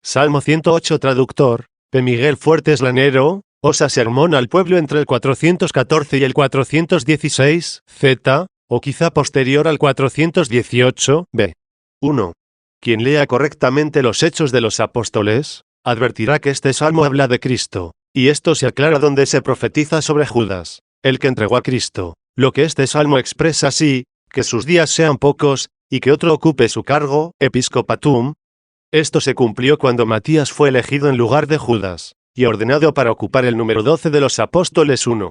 Salmo 108 traductor, P. Miguel Fuertes Lanero, osa sermón al pueblo entre el 414 y el 416, z, o quizá posterior al 418, b. 1. Quien lea correctamente los Hechos de los Apóstoles, advertirá que este salmo habla de Cristo, y esto se aclara donde se profetiza sobre Judas, el que entregó a Cristo. Lo que este salmo expresa así, que sus días sean pocos, y que otro ocupe su cargo, episcopatum. Esto se cumplió cuando Matías fue elegido en lugar de Judas, y ordenado para ocupar el número 12 de los apóstoles 1.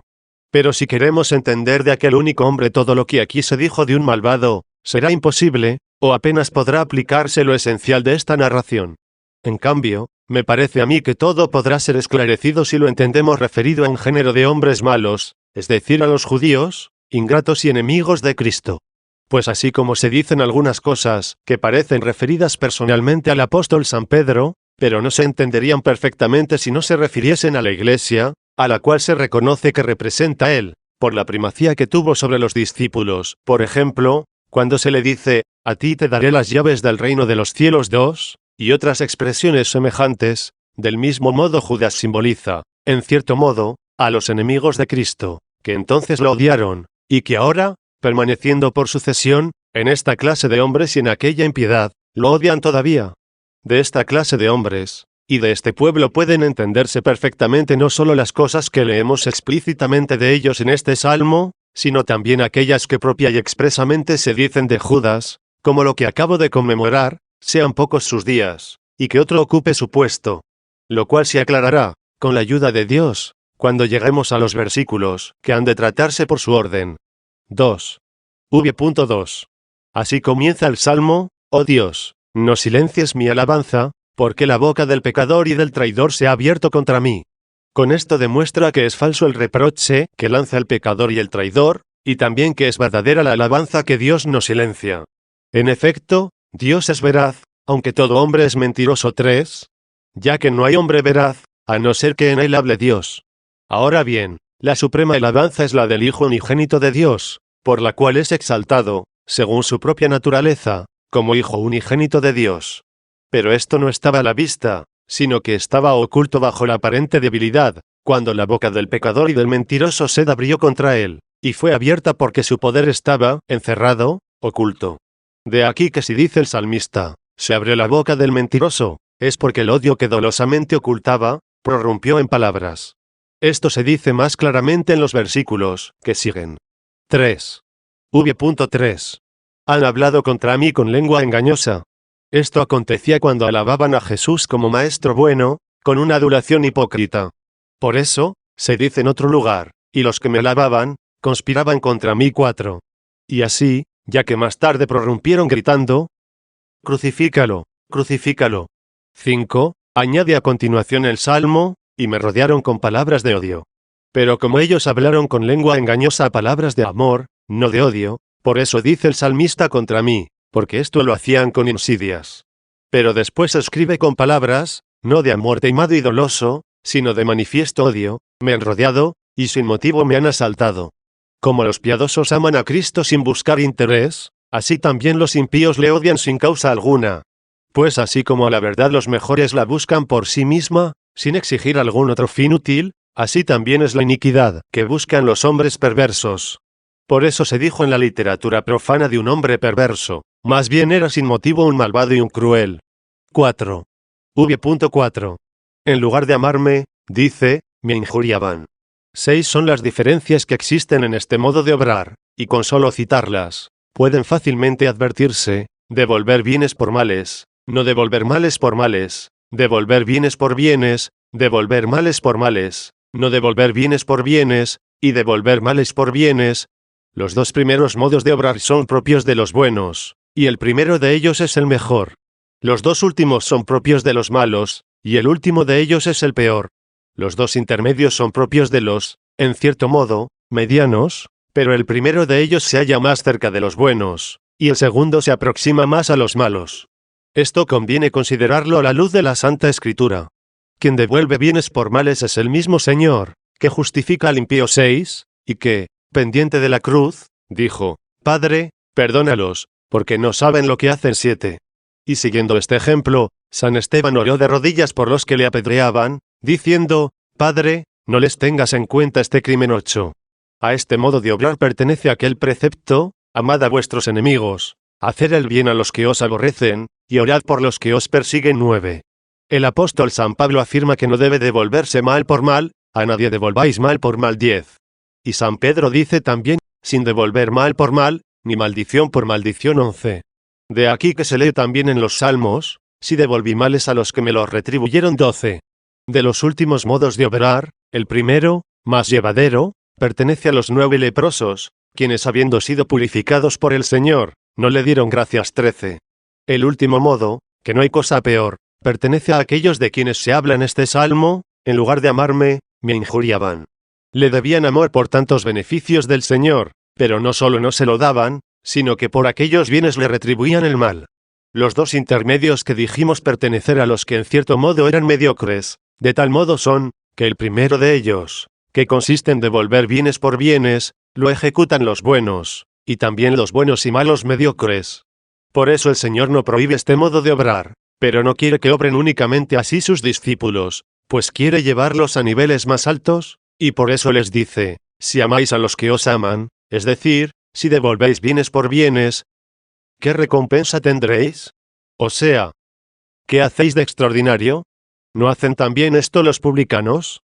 Pero si queremos entender de aquel único hombre todo lo que aquí se dijo de un malvado, será imposible, o apenas podrá aplicarse lo esencial de esta narración. En cambio, me parece a mí que todo podrá ser esclarecido si lo entendemos referido en género de hombres malos, es decir, a los judíos, ingratos y enemigos de Cristo. Pues así como se dicen algunas cosas que parecen referidas personalmente al apóstol San Pedro, pero no se entenderían perfectamente si no se refiriesen a la Iglesia, a la cual se reconoce que representa él, por la primacía que tuvo sobre los discípulos. Por ejemplo, cuando se le dice, a ti te daré las llaves del reino de los cielos 2, y otras expresiones semejantes, del mismo modo Judas simboliza, en cierto modo, a los enemigos de Cristo, que entonces lo odiaron, y que ahora, permaneciendo por sucesión, en esta clase de hombres y en aquella impiedad, lo odian todavía. De esta clase de hombres, y de este pueblo pueden entenderse perfectamente no solo las cosas que leemos explícitamente de ellos en este salmo, sino también aquellas que propia y expresamente se dicen de Judas, como lo que acabo de conmemorar, sean pocos sus días, y que otro ocupe su puesto. Lo cual se aclarará, con la ayuda de Dios, cuando lleguemos a los versículos, que han de tratarse por su orden. 2. V.2. Así comienza el Salmo: oh Dios, no silencies mi alabanza, porque la boca del pecador y del traidor se ha abierto contra mí. Con esto demuestra que es falso el reproche que lanza el pecador y el traidor, y también que es verdadera la alabanza que Dios no silencia. En efecto, Dios es veraz, aunque todo hombre es mentiroso. 3. Ya que no hay hombre veraz, a no ser que en él hable Dios. Ahora bien, la suprema alabanza es la del Hijo unigénito de Dios, por la cual es exaltado, según su propia naturaleza, como Hijo unigénito de Dios. Pero esto no estaba a la vista, sino que estaba oculto bajo la aparente debilidad, cuando la boca del pecador y del mentiroso se abrió contra él, y fue abierta porque su poder estaba encerrado, oculto. De aquí que si dice el salmista, se abrió la boca del mentiroso, es porque el odio que dolosamente ocultaba, prorrumpió en palabras. Esto se dice más claramente en los versículos que siguen. 3. V.3. Han hablado contra mí con lengua engañosa. Esto acontecía cuando alababan a Jesús como Maestro bueno, con una adulación hipócrita. Por eso, se dice en otro lugar, y los que me alababan, conspiraban contra mí. 4. Y así, ya que más tarde prorrumpieron gritando, crucifícalo, crucifícalo. 5. Añade a continuación el Salmo, y me rodearon con palabras de odio. Pero como ellos hablaron con lengua engañosa palabras de amor, no de odio, por eso dice el salmista contra mí, porque esto lo hacían con insidias. Pero después escribe con palabras, no de amor taimado y doloso, sino de manifiesto odio, me han rodeado, y sin motivo me han asaltado. Como los piadosos aman a Cristo sin buscar interés, así también los impíos le odian sin causa alguna. Pues así como a la verdad los mejores la buscan por sí misma, sin exigir algún otro fin útil, así también es la iniquidad que buscan los hombres perversos. Por eso se dijo en la literatura profana de un hombre perverso, más bien era sin motivo un malvado y un cruel. 4. V.4. En lugar de amarme, dice, me injuriaban. 6 son las diferencias que existen en este modo de obrar, y con solo citarlas, pueden fácilmente advertirse: devolver bienes por males, no devolver males por males, devolver bienes por bienes, devolver males por males, no devolver bienes por bienes, y devolver males por bienes. Los dos primeros modos de obrar son propios de los buenos, y el primero de ellos es el mejor. Los dos últimos son propios de los malos, y el último de ellos es el peor. Los dos intermedios son propios de los, en cierto modo, medianos, pero el primero de ellos se halla más cerca de los buenos, y el segundo se aproxima más a los malos. Esto conviene considerarlo a la luz de la Santa Escritura. Quien devuelve bienes por males es el mismo Señor, que justifica al impío. 6, y que, pendiente de la cruz, dijo, Padre, perdónalos, porque no saben lo que hacen. 7. Y siguiendo este ejemplo, San Esteban oró de rodillas por los que le apedreaban, diciendo: Padre, no les tengas en cuenta este crimen. 8. A este modo de obrar pertenece aquel precepto: amad a vuestros enemigos, haced el bien a los que os aborrecen, y orad por los que os persiguen. 9. El apóstol San Pablo afirma que no debe devolverse mal por mal, a nadie devolváis mal por mal. 10. Y San Pedro dice también, sin devolver mal por mal, ni maldición por maldición. 11. De aquí que se lee también en los Salmos: si devolví males a los que me los retribuyeron. 12. De los últimos modos de obrar, el primero, más llevadero, pertenece a los 9 leprosos, quienes habiendo sido purificados por el Señor, no le dieron gracias. 13. El último modo, que no hay cosa peor, pertenece a aquellos de quienes se habla en este salmo: en lugar de amarme, me injuriaban. Le debían amor por tantos beneficios del Señor, pero no solo no se lo daban, sino que por aquellos bienes le retribuían el mal. Los dos intermedios que dijimos pertenecer a los que en cierto modo eran mediocres, de tal modo son, que el primero de ellos, que consiste en devolver bienes por bienes, lo ejecutan los buenos, y también los buenos y malos mediocres. Por eso el Señor no prohíbe este modo de obrar, pero no quiere que obren únicamente así sus discípulos, pues quiere llevarlos a niveles más altos, y por eso les dice: si amáis a los que os aman, es decir, si devolvéis bienes por bienes, ¿qué recompensa tendréis? O sea, ¿qué hacéis de extraordinario? ¿No hacen también esto los publicanos?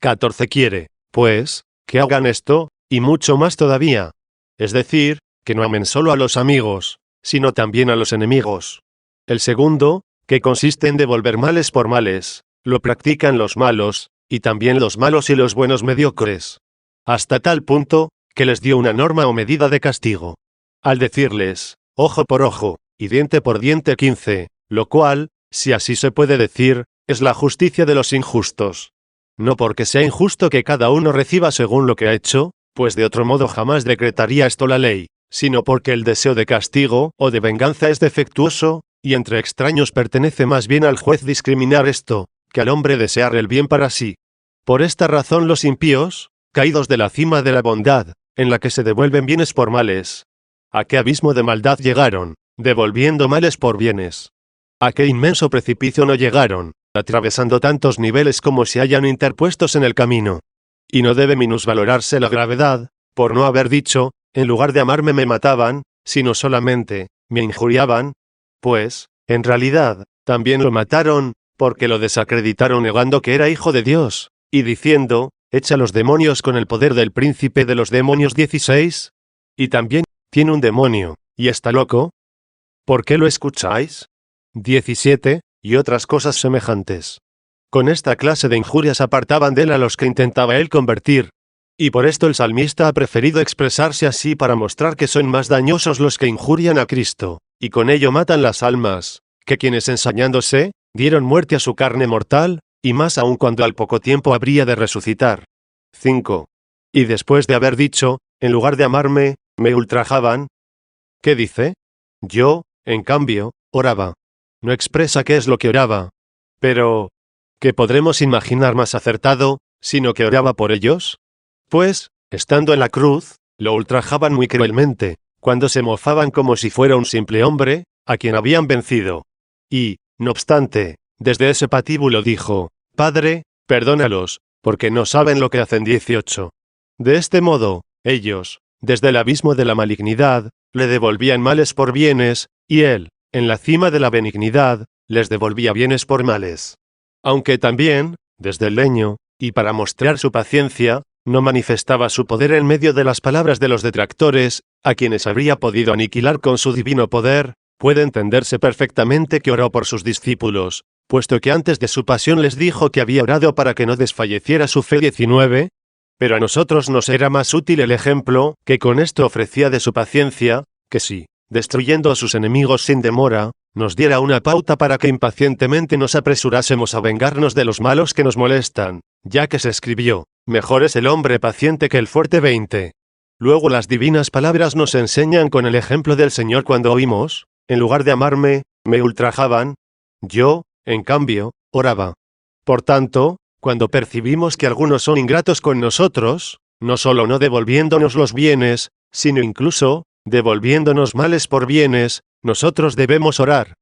14. Quiere, pues, que hagan esto, y mucho más todavía. Es decir, que no amen solo a los amigos, sino también a los enemigos. El segundo, que consiste en devolver males por males, lo practican los malos, y también los malos y los buenos mediocres. Hasta tal punto, que les dio una norma o medida de castigo. Al decirles, ojo por ojo, y diente por diente. 15, lo cual, si así se puede decir, es la justicia de los injustos. No porque sea injusto que cada uno reciba según lo que ha hecho, pues de otro modo jamás decretaría esto la ley, sino porque el deseo de castigo o de venganza es defectuoso, y entre extraños pertenece más bien al juez discriminar esto, que al hombre desear el bien para sí. Por esta razón los impíos, caídos de la cima de la bondad, en la que se devuelven bienes por males, ¿a qué abismo de maldad llegaron, devolviendo males por bienes? ¿A qué inmenso precipicio no llegaron, atravesando tantos niveles como se hayan interpuestos en el camino? Y no debe minusvalorarse la gravedad, por no haber dicho, en lugar de amarme me mataban, sino solamente, me injuriaban, pues, en realidad, también lo mataron, porque lo desacreditaron negando que era hijo de Dios, y diciendo, echa los demonios con el poder del príncipe de los demonios. 16. Y también, tiene un demonio, y está loco. ¿Por qué lo escucháis? 17, y otras cosas semejantes. Con esta clase de injurias apartaban de él a los que intentaba él convertir. Y por esto el salmista ha preferido expresarse así para mostrar que son más dañosos los que injurian a Cristo, y con ello matan las almas, que quienes ensañándose, dieron muerte a su carne mortal, y más aún cuando al poco tiempo habría de resucitar. 5. Y después de haber dicho, en lugar de amarme, me ultrajaban. ¿Qué dice? Yo, en cambio, oraba. No expresa qué es lo que oraba. Pero, ¿qué podremos imaginar más acertado, sino que oraba por ellos? Pues, estando en la cruz, lo ultrajaban muy cruelmente, cuando se mofaban como si fuera un simple hombre, a quien habían vencido. Y, no obstante, desde ese patíbulo dijo, Padre, perdónalos, porque no saben lo que hacen. 18. De este modo, ellos, desde el abismo de la malignidad, le devolvían males por bienes, y él, en la cima de la benignidad, les devolvía bienes por males. Aunque también, desde el leño, y para mostrar su paciencia, no manifestaba su poder en medio de las palabras de los detractores, a quienes habría podido aniquilar con su divino poder, puede entenderse perfectamente que oró por sus discípulos, puesto que antes de su pasión les dijo que había orado para que no desfalleciera su fe. 19. Pero a nosotros nos era más útil el ejemplo que con esto ofrecía de su paciencia, que si, destruyendo a sus enemigos sin demora, nos diera una pauta para que impacientemente nos apresurásemos a vengarnos de los malos que nos molestan, ya que se escribió, mejor es el hombre paciente que el fuerte. 20. Luego las divinas palabras nos enseñan con el ejemplo del Señor cuando oímos, en lugar de amarme, me ultrajaban. Yo, en cambio, oraba. Por tanto, cuando percibimos que algunos son ingratos con nosotros, no solo no devolviéndonos los bienes, sino incluso, devolviéndonos males por bienes, nosotros debemos orar.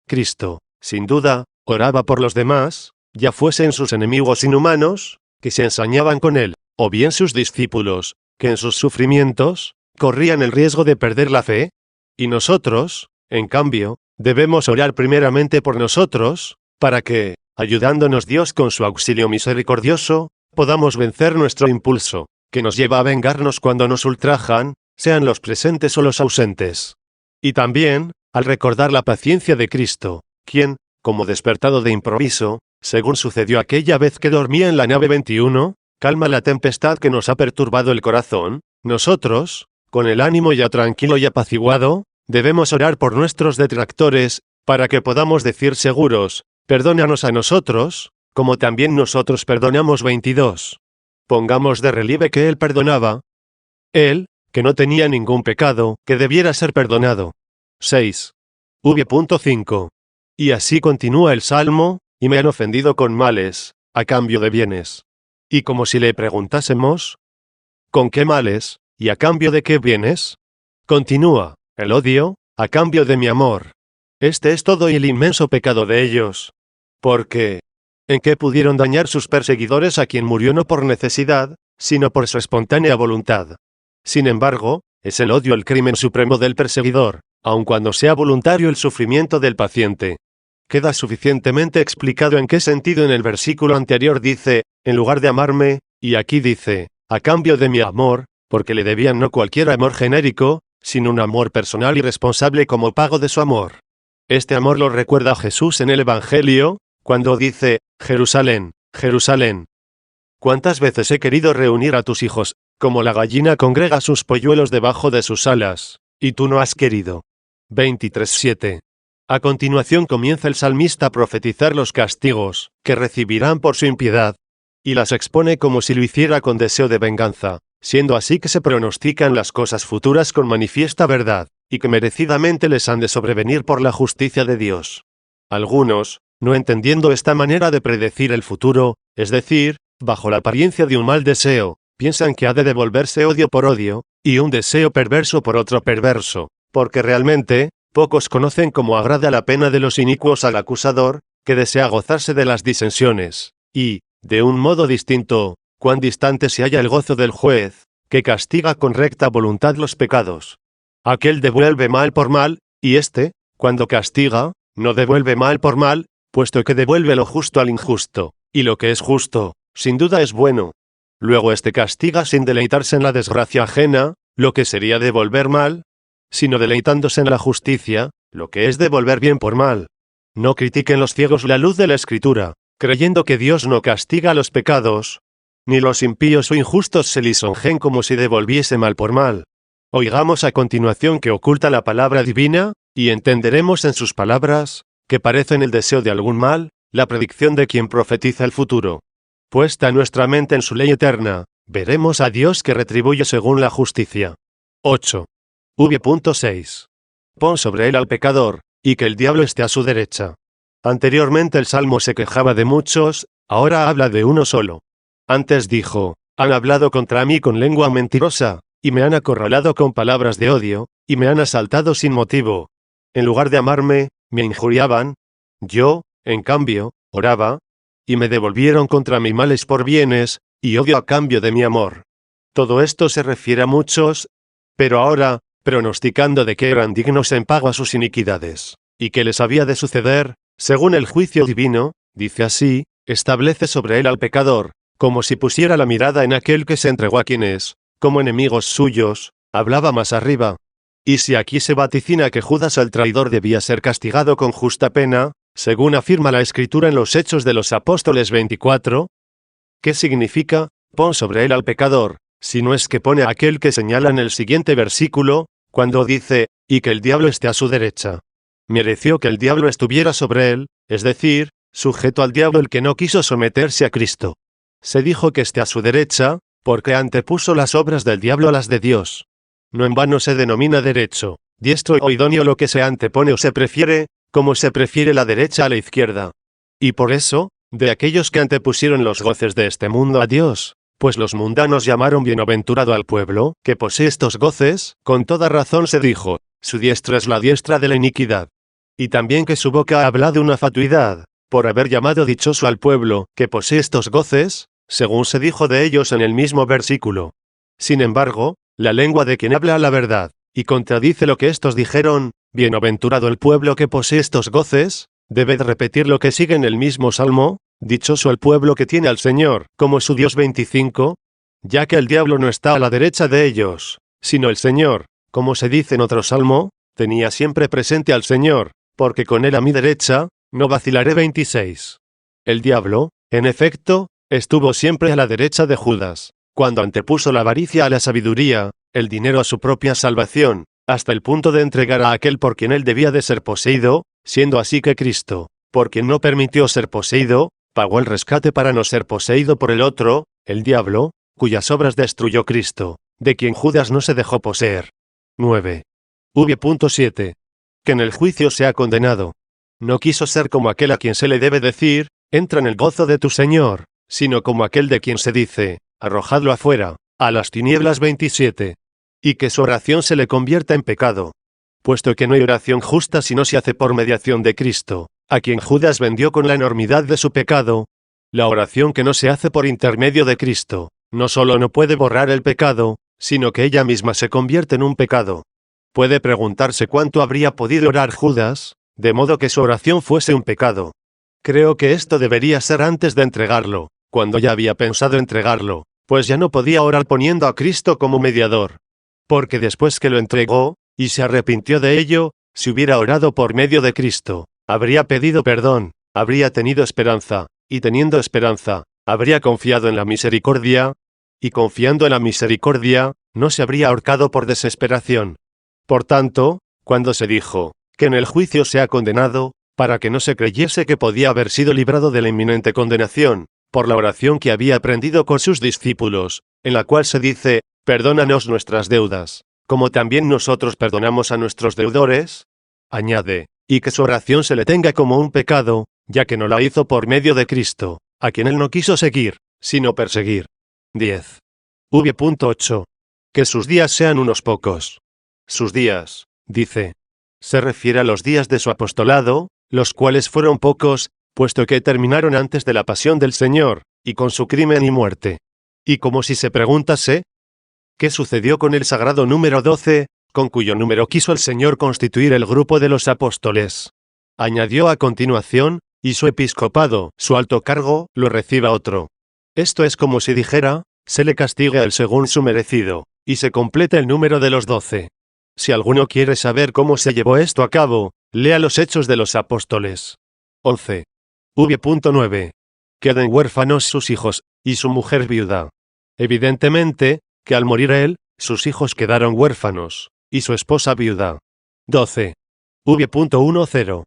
Cristo, sin duda, Oraba por los demás, ya fuesen sus enemigos inhumanos, que se ensañaban con él, o bien sus discípulos, que en sus sufrimientos, corrían el riesgo de perder la fe. Y nosotros, en cambio, debemos orar primeramente por nosotros, para que, ayudándonos Dios con su auxilio misericordioso, podamos vencer nuestro impulso, que nos lleva a vengarnos cuando nos ultrajan, sean los presentes o los ausentes. Y también, al recordar la paciencia de Cristo, quien, como despertado de improviso, según sucedió aquella vez que dormía en la nave 21, calma la tempestad que nos ha perturbado el corazón, nosotros, con el ánimo ya tranquilo y apaciguado, debemos orar por nuestros detractores, para que podamos decir seguros, perdónanos a nosotros, como también nosotros perdonamos. 22. Pongamos de relieve que Él perdonaba. Él, que no tenía ningún pecado, que debiera ser perdonado. 6. V.5. Y así continúa el Salmo, y me han ofendido con males, a cambio de bienes. Y como si le preguntásemos, ¿con qué males, y a cambio de qué bienes? Continúa, el odio, a cambio de mi amor. Este es todo y el inmenso pecado de ellos. Porque, ¿en qué pudieron dañar sus perseguidores a quien murió no por necesidad, sino por su espontánea voluntad? Sin embargo, es el odio el crimen supremo del perseguidor, aun cuando sea voluntario el sufrimiento del paciente. Queda suficientemente explicado en qué sentido en el versículo anterior dice, en lugar de amarme, y aquí dice, a cambio de mi amor, porque le debían no cualquier amor genérico, sino un amor personal y responsable como pago de su amor. Este amor lo recuerda Jesús en el Evangelio, cuando dice, Jerusalén, Jerusalén. ¿Cuántas veces he querido reunir a tus hijos, como la gallina congrega sus polluelos debajo de sus alas, y tú no has querido? 23:7. A continuación comienza el salmista a profetizar los castigos que recibirán por su impiedad, y las expone como si lo hiciera con deseo de venganza, siendo así que se pronostican las cosas futuras con manifiesta verdad, y que merecidamente les han de sobrevenir por la justicia de Dios. Algunos, no entendiendo esta manera de predecir el futuro, es decir, bajo la apariencia de un mal deseo, piensan que ha de devolverse odio por odio, y un deseo perverso por otro perverso, porque realmente, pocos conocen cómo agrada la pena de los inicuos al acusador, que desea gozarse de las disensiones, y, de un modo distinto, cuán distante se halla el gozo del juez, que castiga con recta voluntad los pecados. Aquel devuelve mal por mal, y éste, cuando castiga, no devuelve mal por mal, puesto que devuelve lo justo al injusto, y lo que es justo, sin duda es bueno. Luego éste castiga sin deleitarse en la desgracia ajena, lo que sería devolver mal, sino deleitándose en la justicia, lo que es devolver bien por mal. No critiquen los ciegos la luz de la Escritura, creyendo que Dios no castiga los pecados, ni los impíos o injustos se lisonjen como si devolviese mal por mal. Oigamos a continuación que oculta la palabra divina, y entenderemos en sus palabras, que parecen el deseo de algún mal, la predicción de quien profetiza el futuro. Puesta nuestra mente en su ley eterna, veremos a Dios que retribuye según la justicia. 8. V.6. Pon sobre él al pecador, y que el diablo esté a su derecha. Anteriormente el Salmo se quejaba de muchos, ahora habla de uno solo. Antes dijo, han hablado contra mí con lengua mentirosa, y me han acorralado con palabras de odio, y me han asaltado sin motivo. En lugar de amarme, me injuriaban. Yo, en cambio, oraba, y me devolvieron contra mí males por bienes, y odio a cambio de mi amor. Todo esto se refiere a muchos, pero ahora, pronosticando de que eran dignos en pago a sus iniquidades, y que les había de suceder, según el juicio divino, dice así, establece sobre él al pecador, como si pusiera la mirada en aquel que se entregó a quienes, como enemigos suyos, hablaba más arriba. Y si aquí se vaticina que Judas el traidor debía ser castigado con justa pena, según afirma la Escritura en los Hechos de los Apóstoles 24, ¿qué significa, pon sobre él al pecador, si no es que pone a aquel que señala en el siguiente versículo, cuando dice, y que el diablo esté a su derecha? Mereció que el diablo estuviera sobre él, es decir, sujeto al diablo el que no quiso someterse a Cristo. Se dijo que esté a su derecha, porque antepuso las obras del diablo a las de Dios. No en vano se denomina derecho, diestro o idóneo lo que se antepone o se prefiere, como se prefiere la derecha a la izquierda. Y por eso, de aquellos que antepusieron los goces de este mundo a Dios, pues los mundanos llamaron bienaventurado al pueblo que posee estos goces, con toda razón se dijo, su diestra es la diestra de la iniquidad. Y también que su boca habla de una fatuidad, por haber llamado dichoso al pueblo que posee estos goces, según se dijo de ellos en el mismo versículo. Sin embargo, la lengua de quien habla la verdad, y contradice lo que estos dijeron, bienaventurado el pueblo que posee estos goces, debe repetir lo que sigue en el mismo salmo, dichoso el pueblo que tiene al Señor como su Dios 25, ya que el diablo no está a la derecha de ellos, sino el Señor, como se dice en otro salmo, tenía siempre presente al Señor, porque con él a mi derecha, no vacilaré 26. El diablo, en efecto, estuvo siempre a la derecha de Judas, cuando antepuso la avaricia a la sabiduría, el dinero a su propia salvación, hasta el punto de entregar a aquel por quien él debía de ser poseído, siendo así que Cristo, por quien no permitió ser poseído, pagó el rescate para no ser poseído por el otro, el diablo, cuyas obras destruyó Cristo, de quien Judas no se dejó poseer. 9. V.7. Que en el juicio sea condenado. No quiso ser como aquel a quien se le debe decir, entra en el gozo de tu Señor, sino como aquel de quien se dice, arrojadlo afuera, a las tinieblas 27. Y que su oración se le convierta en pecado. Puesto que no hay oración justa si no se hace por mediación de Cristo, a quien Judas vendió con la enormidad de su pecado. La oración que no se hace por intermedio de Cristo, no solo no puede borrar el pecado, sino que ella misma se convierte en un pecado. Puede preguntarse cuánto habría podido orar Judas, de modo que su oración fuese un pecado. Creo que esto debería ser antes de entregarlo, cuando ya había pensado entregarlo, pues ya no podía orar poniendo a Cristo como mediador. Porque después que lo entregó, y se arrepintió de ello, si hubiera orado por medio de Cristo, habría pedido perdón, habría tenido esperanza, y teniendo esperanza, habría confiado en la misericordia, y confiando en la misericordia, no se habría ahorcado por desesperación. Por tanto, cuando se dijo, que en el juicio sea condenado, para que no se creyese que podía haber sido librado de la inminente condenación, por la oración que había aprendido con sus discípulos, en la cual se dice, perdónanos nuestras deudas, como también nosotros perdonamos a nuestros deudores, añade, y que su oración se le tenga como un pecado, ya que no la hizo por medio de Cristo, a quien él no quiso seguir, sino perseguir. 10. V.8. Que sus días sean unos pocos. Sus días, dice, se refiere a los días de su apostolado, los cuales fueron pocos, puesto que terminaron antes de la pasión del Señor, y con su crimen y muerte. Y como si se preguntase, ¿qué sucedió con el sagrado número 12, con cuyo número quiso el Señor constituir el grupo de los apóstoles? Añadió a continuación, y su episcopado, su alto cargo, lo reciba otro. Esto es como si dijera, se le castigue a él según su merecido, y se completa el número de los 12. Si alguno quiere saber cómo se llevó esto a cabo, lea los Hechos de los Apóstoles. 11. V.9. Queden huérfanos sus hijos, y su mujer viuda. Evidentemente, que al morir él, sus hijos quedaron huérfanos, y su esposa viuda. 12. V.10.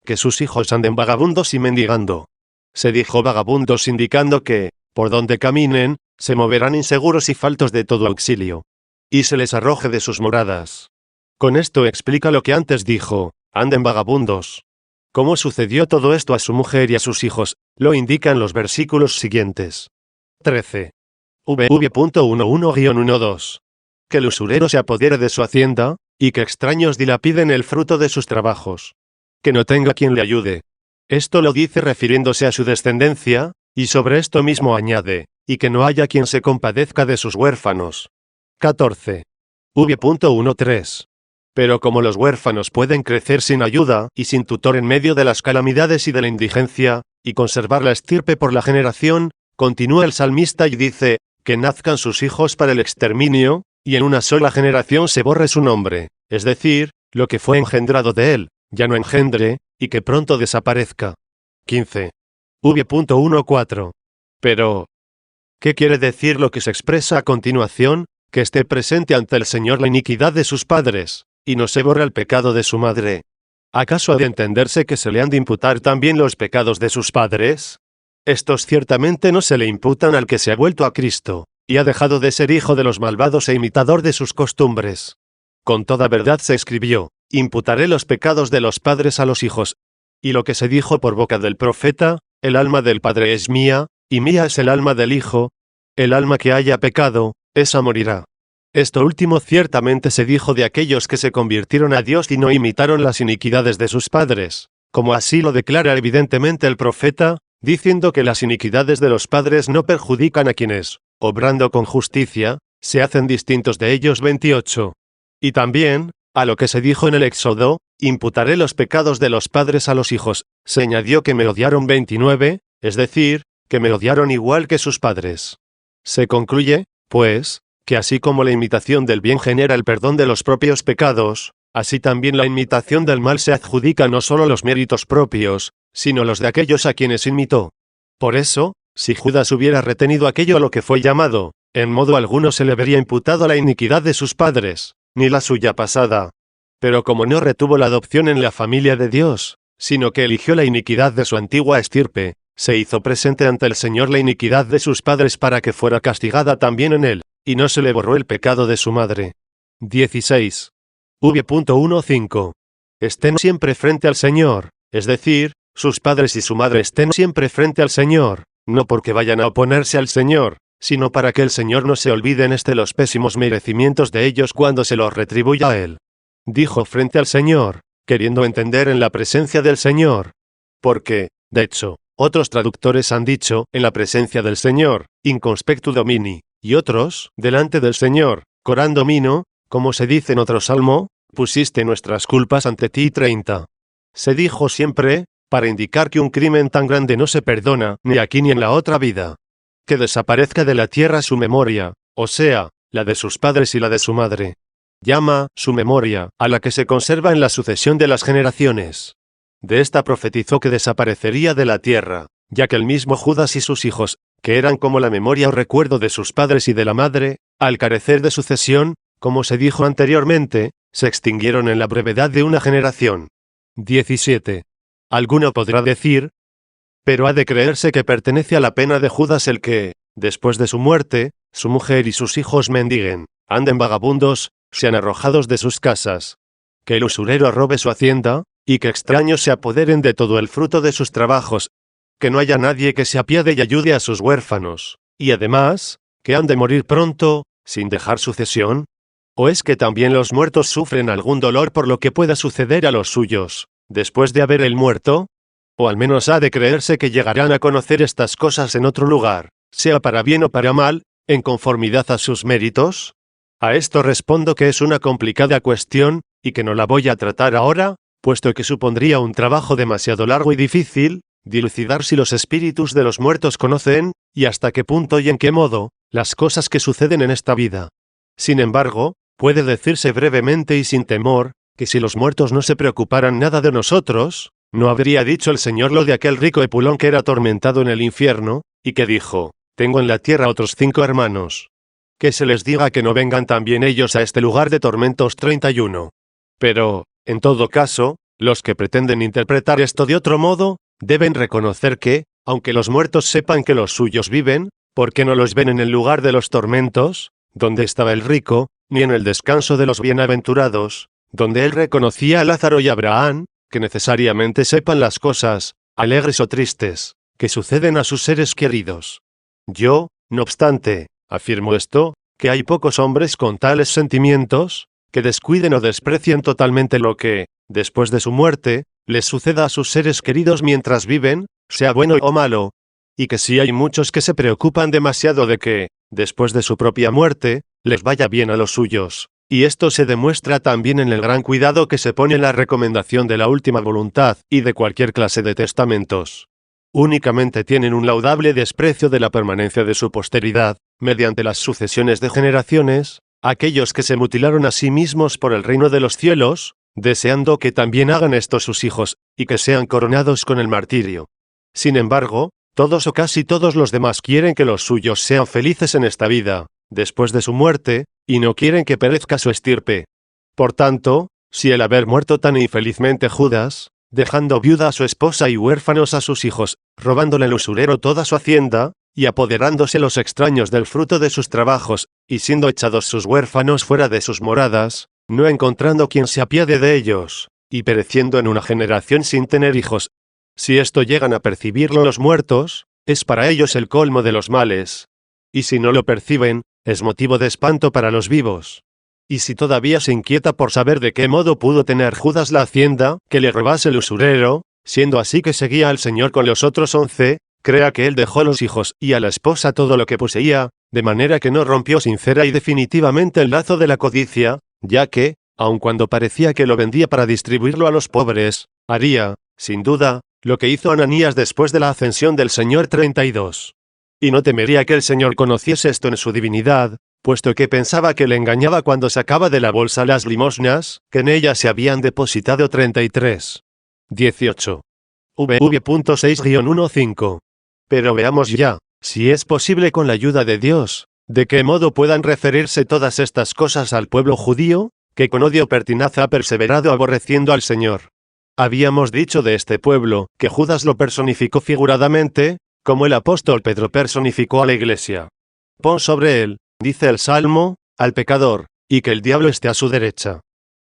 Que sus hijos anden vagabundos y mendigando. Se dijo vagabundos indicando que, por donde caminen, se moverán inseguros y faltos de todo auxilio. Y se les arroje de sus moradas. Con esto explica lo que antes dijo, anden vagabundos. Cómo sucedió todo esto a su mujer y a sus hijos, lo indican los versículos siguientes. 13. V.11-12. Que el usurero se apodere de su hacienda, y que extraños dilapiden el fruto de sus trabajos. Que no tenga quien le ayude. Esto lo dice refiriéndose a su descendencia, y sobre esto mismo añade, y que no haya quien se compadezca de sus huérfanos. 14. V.13. Pero como los huérfanos pueden crecer sin ayuda y sin tutor en medio de las calamidades y de la indigencia, y conservar la estirpe por la generación, continúa el salmista y dice, que nazcan sus hijos para el exterminio, y en una sola generación se borre su nombre, es decir, lo que fue engendrado de él, ya no engendre, y que pronto desaparezca. 15. V.14. Pero, ¿qué quiere decir lo que se expresa a continuación? Que esté presente ante el Señor la iniquidad de sus padres, y no se borra el pecado de su madre. ¿Acaso ha de entenderse que se le han de imputar también los pecados de sus padres? Estos ciertamente no se le imputan al que se ha vuelto a Cristo, y ha dejado de ser hijo de los malvados e imitador de sus costumbres. Con toda verdad se escribió, imputaré los pecados de los padres a los hijos. Y lo que se dijo por boca del profeta, el alma del padre es mía, y mía es el alma del hijo. El alma que haya pecado, esa morirá. Esto último ciertamente se dijo de aquellos que se convirtieron a Dios y no imitaron las iniquidades de sus padres, como así lo declara evidentemente el profeta, diciendo que las iniquidades de los padres no perjudican a quienes, obrando con justicia, se hacen distintos de ellos. 28. Y también, a lo que se dijo en el Éxodo, imputaré los pecados de los padres a los hijos, se añadió que me odiaron. 29, es decir, que me odiaron igual que sus padres. Se concluye, pues, que así como la imitación del bien genera el perdón de los propios pecados, así también la imitación del mal se adjudica no solo los méritos propios, sino los de aquellos a quienes imitó. Por eso, si Judas hubiera retenido aquello a lo que fue llamado, en modo alguno se le vería imputado la iniquidad de sus padres, ni la suya pasada. Pero como no retuvo la adopción en la familia de Dios, sino que eligió la iniquidad de su antigua estirpe, se hizo presente ante el Señor la iniquidad de sus padres para que fuera castigada también en él, y no se le borró el pecado de su madre. 16. V.15. Estén siempre frente al Señor, es decir, sus padres y su madre estén siempre frente al Señor, no porque vayan a oponerse al Señor, sino para que el Señor no se olvide en los pésimos merecimientos de ellos cuando se los retribuya a Él. Dijo frente al Señor, queriendo entender en la presencia del Señor. Porque, de hecho, otros traductores han dicho, en la presencia del Señor, in conspectu domini, y otros, delante del Señor, coram domino, como se dice en otro salmo, pusiste nuestras culpas ante ti. 30. Se dijo siempre, para indicar que un crimen tan grande no se perdona, ni aquí ni en la otra vida. Que desaparezca de la tierra su memoria, o sea, la de sus padres y la de su madre. Llama, su memoria, a la que se conserva en la sucesión de las generaciones. De esta profetizó que desaparecería de la tierra, ya que el mismo Judas y sus hijos, que eran como la memoria o recuerdo de sus padres y de la madre, al carecer de sucesión, como se dijo anteriormente, se extinguieron en la brevedad de una generación. 17. Alguno podrá decir, pero ha de creerse que pertenece a la pena de Judas el que, después de su muerte, su mujer y sus hijos mendiguen, anden vagabundos, sean arrojados de sus casas, que el usurero robe su hacienda, y que extraños se apoderen de todo el fruto de sus trabajos, que no haya nadie que se apiade y ayude a sus huérfanos, y además, que han de morir pronto, sin dejar sucesión. ¿O es que también los muertos sufren algún dolor por lo que pueda suceder a los suyos, después de haber él muerto? O al menos ha de creerse que llegarán a conocer estas cosas en otro lugar, sea para bien o para mal, en conformidad a sus méritos. A esto respondo que es una complicada cuestión, y que no la voy a tratar ahora, puesto que supondría un trabajo demasiado largo y difícil, dilucidar si los espíritus de los muertos conocen, y hasta qué punto y en qué modo, las cosas que suceden en esta vida. Sin embargo, puede decirse brevemente y sin temor, que si los muertos no se preocuparan nada de nosotros, no habría dicho el Señor lo de aquel rico Epulón que era atormentado en el infierno, y que dijo, tengo en la tierra otros 5 hermanos. Que se les diga que no vengan también ellos a este lugar de tormentos. 31. Pero, en todo caso, los que pretenden interpretar esto de otro modo, deben reconocer que, aunque los muertos sepan que los suyos viven, ¿por qué no los ven en el lugar de los tormentos, donde estaba el rico, ni en el descanso de los bienaventurados, donde él reconocía a Lázaro y a Abraham, que necesariamente sepan las cosas, alegres o tristes, que suceden a sus seres queridos? Yo, no obstante, afirmo esto, que hay pocos hombres con tales sentimientos, que descuiden o desprecien totalmente lo que, después de su muerte, les suceda a sus seres queridos mientras viven, sea bueno o malo, y que sí hay muchos que se preocupan demasiado de que, después de su propia muerte, les vaya bien a los suyos, y esto se demuestra también en el gran cuidado que se pone en la recomendación de la última voluntad y de cualquier clase de testamentos. Únicamente tienen un laudable desprecio de la permanencia de su posteridad, mediante las sucesiones de generaciones, aquellos que se mutilaron a sí mismos por el reino de los cielos, deseando que también hagan esto sus hijos, y que sean coronados con el martirio. Sin embargo, todos o casi todos los demás quieren que los suyos sean felices en esta vida, después de su muerte, y no quieren que perezca su estirpe. Por tanto, si el haber muerto tan infelizmente Judas, dejando viuda a su esposa y huérfanos a sus hijos, robándole al usurero toda su hacienda, y apoderándose los extraños del fruto de sus trabajos, y siendo echados sus huérfanos fuera de sus moradas, no encontrando quien se apiade de ellos, y pereciendo en una generación sin tener hijos. Si esto llegan a percibirlo los muertos, es para ellos el colmo de los males. Y si no lo perciben, es motivo de espanto para los vivos. Y si todavía se inquieta por saber de qué modo pudo tener Judas la hacienda que le robase el usurero, siendo así que seguía al Señor con los otros 11, crea que él dejó los hijos y a la esposa todo lo que poseía, de manera que no rompió sincera y definitivamente el lazo de la codicia, ya que, aun cuando parecía que lo vendía para distribuirlo a los pobres, haría, sin duda, lo que hizo Ananías después de la ascensión del Señor 32. Y no temería que el Señor conociese esto en su divinidad, puesto que pensaba que le engañaba cuando sacaba de la bolsa las limosnas, que en ella se habían depositado 33. 18. VV.6-15. Pero veamos ya, si es posible con la ayuda de Dios, de qué modo puedan referirse todas estas cosas al pueblo judío, que con odio pertinaz ha perseverado aborreciendo al Señor. Habíamos dicho de este pueblo, que Judas lo personificó figuradamente, como el apóstol Pedro personificó a la iglesia. Pon sobre él, dice el Salmo, al pecador, y que el diablo esté a su derecha.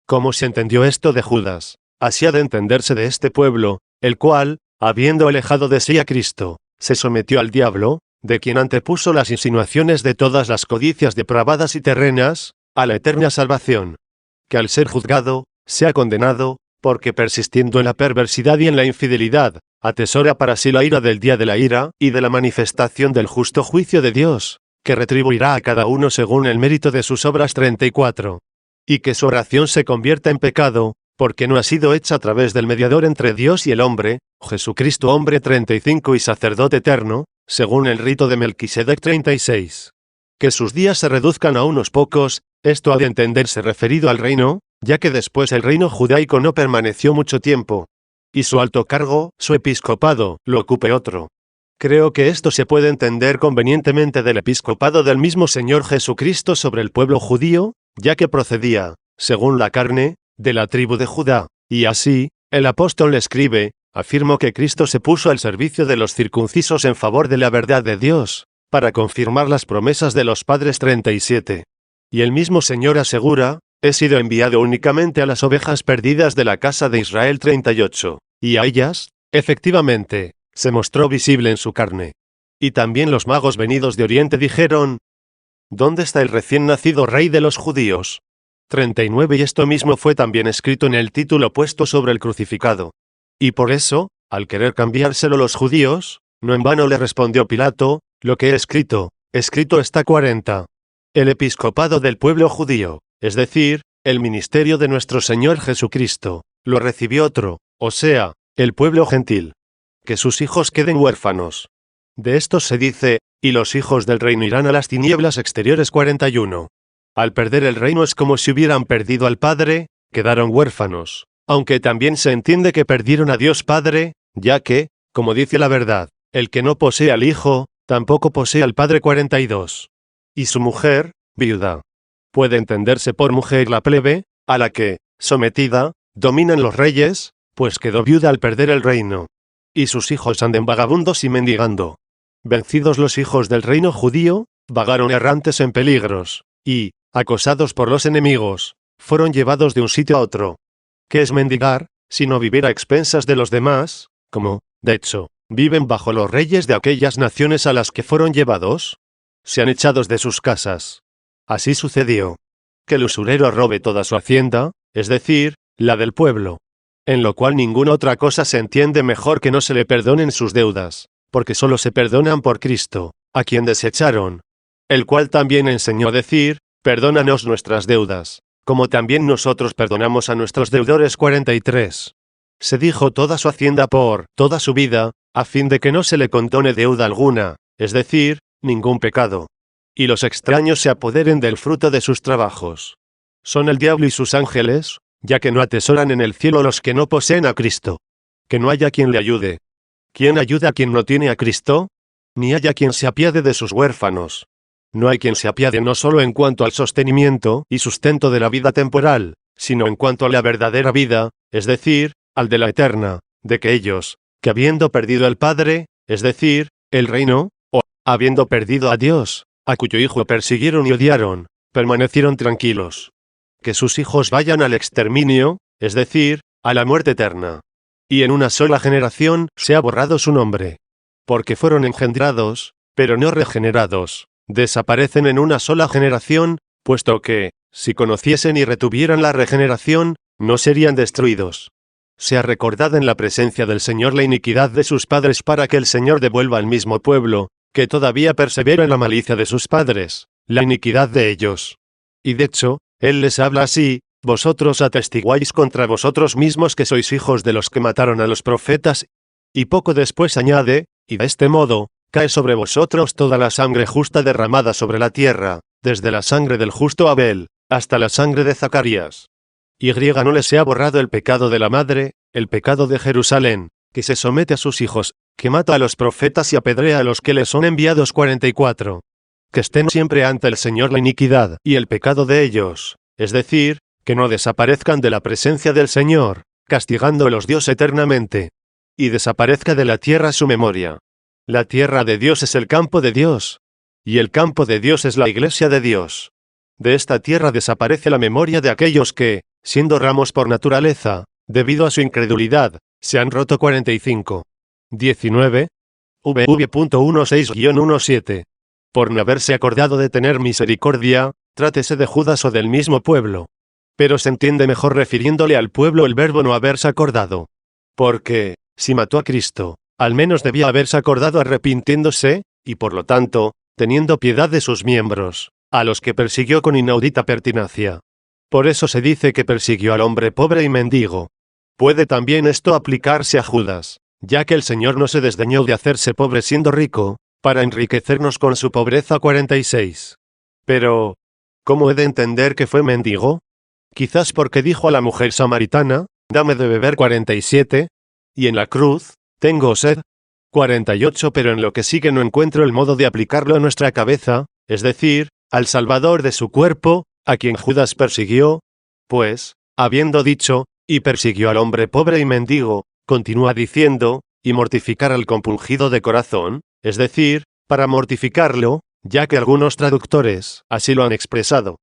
¿Cómo se entendió esto de Judas? Así ha de entenderse de este pueblo, el cual, habiendo alejado de sí a Cristo, se sometió al diablo, de quien antepuso las insinuaciones de todas las codicias depravadas y terrenas, a la eterna salvación. Que al ser juzgado, sea condenado, porque persistiendo en la perversidad y en la infidelidad, atesora para sí la ira del día de la ira y de la manifestación del justo juicio de Dios, que retribuirá a cada uno según el mérito de sus obras. 34. Y que su oración se convierta en pecado, porque no ha sido hecha a través del mediador entre Dios y el hombre, Jesucristo hombre. 35 y sacerdote eterno, según el rito de Melquisedec. 36. Que sus días se reduzcan a unos pocos, esto ha de entenderse referido al reino, ya que después el reino judaico no permaneció mucho tiempo, y su alto cargo, su episcopado, lo ocupe otro. Creo que esto se puede entender convenientemente del episcopado del mismo Señor Jesucristo sobre el pueblo judío, ya que procedía, según la carne, de la tribu de Judá, y así, el apóstol le escribe, afirmo que Cristo se puso al servicio de los circuncisos en favor de la verdad de Dios, para confirmar las promesas de los padres. 37. Y el mismo Señor asegura, he sido enviado únicamente a las ovejas perdidas de la casa de Israel. 38. Y a ellas, efectivamente, se mostró visible en su carne. Y también los magos venidos de Oriente dijeron, ¿dónde está el recién nacido rey de los judíos? 39. Y esto mismo fue también escrito en el título puesto sobre el crucificado. Y por eso, al querer cambiárselo los judíos, no en vano le respondió Pilato, lo que he escrito está. 40. El episcopado del pueblo judío, es decir, el ministerio de nuestro Señor Jesucristo, lo recibió otro, o sea, el pueblo gentil. Que sus hijos queden huérfanos. De estos se dice, y los hijos del reino irán a las tinieblas exteriores. 41. Al perder el reino es como si hubieran perdido al Padre, quedaron huérfanos, aunque también se entiende que perdieron a Dios Padre, ya que, como dice la verdad, el que no posee al Hijo, tampoco posee al Padre. 42. Y su mujer, viuda. Puede entenderse por mujer la plebe, a la que, sometida, dominan los reyes, pues quedó viuda al perder el reino. Y sus hijos anden vagabundos y mendigando. Vencidos los hijos del reino judío, vagaron errantes en peligros, y, acosados por los enemigos, fueron llevados de un sitio a otro. ¿Qué es mendigar, sino vivir a expensas de los demás, como, de hecho, viven bajo los reyes de aquellas naciones a las que fueron llevados? Sean echados de sus casas. Así sucedió. Que el usurero robe toda su hacienda, es decir, la del pueblo. En lo cual ninguna otra cosa se entiende mejor que no se le perdonen sus deudas, porque solo se perdonan por Cristo, a quien desecharon. El cual también enseñó a decir, perdónanos nuestras deudas, como también nosotros perdonamos a nuestros deudores. 43. Se dijo toda su hacienda por toda su vida, a fin de que no se le condone deuda alguna, es decir, ningún pecado. Y los extraños se apoderen del fruto de sus trabajos. Son el diablo y sus ángeles, ya que no atesoran en el cielo los que no poseen a Cristo. Que no haya quien le ayude. ¿Quién ayuda a quien no tiene a Cristo? Ni haya quien se apiade de sus huérfanos. No hay quien se apiade no solo en cuanto al sostenimiento y sustento de la vida temporal, sino en cuanto a la verdadera vida, es decir, al de la eterna, de que ellos, que habiendo perdido al Padre, es decir, el reino, o habiendo perdido a Dios, a cuyo Hijo persiguieron y odiaron, permanecieron tranquilos. Que sus hijos vayan al exterminio, es decir, a la muerte eterna. Y en una sola generación se ha borrado su nombre. Porque fueron engendrados, pero no regenerados, desaparecen en una sola generación, puesto que, si conociesen y retuvieran la regeneración, no serían destruidos. sea recordada en la presencia del Señor la iniquidad de sus padres para que el Señor devuelva al mismo pueblo, que todavía persevera en la malicia de sus padres, la iniquidad de ellos. Y de hecho, Él les habla así: vosotros atestiguáis contra vosotros mismos que sois hijos de los que mataron a los profetas. Y poco después añade: y de este modo, cae sobre vosotros toda la sangre justa derramada sobre la tierra, desde la sangre del justo Abel, hasta la sangre de Zacarías. Y no les ha borrado el pecado de la madre, el pecado de Jerusalén, que se somete a sus hijos, que mata a los profetas y apedrea a los que les son enviados. 44. Que estén siempre ante el Señor la iniquidad y el pecado de ellos, es decir, que no desaparezcan de la presencia del Señor, castigándolos Dios eternamente. Y desaparezca de la tierra su memoria. La tierra de Dios es el campo de Dios. Y el campo de Dios es la iglesia de Dios. De esta tierra desaparece la memoria de aquellos que, siendo ramos por naturaleza, debido a su incredulidad, se han roto. 45. 19. VV.16-17. Por no haberse acordado de tener misericordia, trátese de Judas o del mismo pueblo. Pero se entiende mejor refiriéndole al pueblo el verbo no haberse acordado. Porque, si mató a Cristo, al menos debía haberse acordado arrepintiéndose, y por lo tanto, teniendo piedad de sus miembros, a los que persiguió con inaudita pertinacia. Por eso se dice que persiguió al hombre pobre y mendigo. Puede también esto aplicarse a Judas, ya que el Señor no se desdeñó de hacerse pobre siendo rico, para enriquecernos con su pobreza. 46. Pero, ¿cómo he de entender que fue mendigo? Quizás porque dijo a la mujer samaritana: dame de beber. 47. Y en la cruz: tengo sed. 48. Pero en lo que sigue no encuentro el modo de aplicarlo a nuestra cabeza, es decir, al Salvador de su cuerpo, a quien Judas persiguió. Pues, habiendo dicho: y persiguió al hombre pobre y mendigo, continúa diciendo: y mortificar al compungido de corazón, es decir, para mortificarlo, ya que algunos traductores así lo han expresado.